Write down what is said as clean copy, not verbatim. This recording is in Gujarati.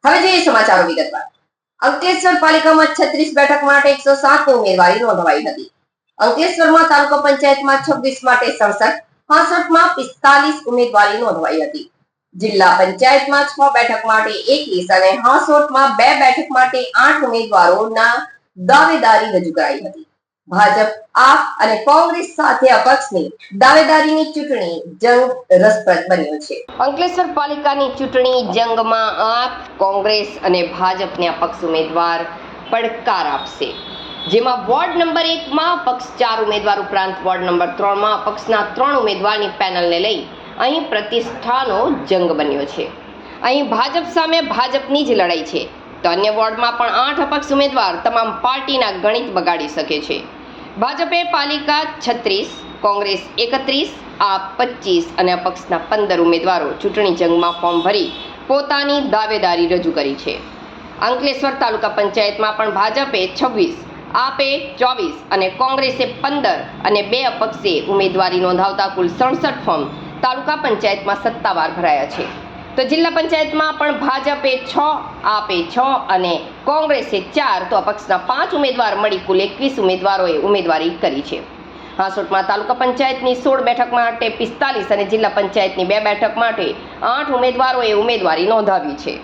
હવે જોઈએ સમાચારો વિગતવાર. અંકલેશ્વર પાલિકામાં 36 બેઠક માટે 107 ઉમેદવારી નોંધાવાઈ હતી. અંકલેશ્વરમાં તાલુકા પંચાયતમાં 26 માટે 67, 65 માં 45 ઉમેદવારી નોંધાવાઈ હતી. જિલ્લા પંચાયતમાં 6 બેઠક માટે 21 અને 66 માં 2 બેઠક માટે 8 ઉમેદવારોના દાવેદારી રજૂ કરાઈ હતી. ભાજપ, આપ અને કોંગ્રેસ સાથે અપક્ષની દાવેદારીની ચૂંટણી જંગ રસપ્રદ બન્યો છે. અંકલેશ્વર પાલિકાની ચૂંટણી જંગમાં આપ, કોંગ્રેસ અને ભાજપને અપક્ષ ઉમેદવાર પડકાર આપશે. જેમાં વોર્ડ નંબર 1 માં અપક્ષ 4 ઉમેદવાર ઉપરાંત વોર્ડ નંબર 3 માં અપક્ષના 3 ઉમેદવારની પેનલને લઈ અહીં પ્રતિષ્ઠાનો જંગ બન્યો છે. અહીં ભાજપ સામે ભાજપની જ લડાઈ છે, તો અન્ય વોર્ડમાં પણ 8 અપક્ષ ઉમેદવાર તમામ પાર્ટીના ગણિત બગાડી શકે છે. ભાજપે પાલિકા 36, કોંગ્રેસ 31, આપ 25 અને અપક્ષના 15 ઉમેદવારો ચૂંટણી જંગમાં ફોર્મ ભરી પોતાની દાવેદારી રજૂ કરી છે. અંકલેશ્વર તાલુકા પંચાયતમાં પણ ભાજપે 26, આપે 24 અને કોંગ્રેસે 15 અને 2 અપક્ષે ઉમેદવારી નોંધાવતા કુલ 67 ફોર્મ તાલુકા પંચાયતમાં સત્તાવાર ભરાયા છે. તો જિલ્લા પંચાયતમાં પણ ભાજપે 6, આપે 6 અને કોંગ્રેસે 4 તો અપક્ષના 5 ઉમેદવાર મળી કુલ 21 ઉમેદવારોએ ઉમેદવારી કરી છે. હાંસોટમાં તાલુકા પંચાયતની 16 બેઠક માટે 45 અને જિલ્લા પંચાયતની 2 બેઠક માટે 8 ઉમેદવારોએ ઉમેદવારી નોંધાવી છે.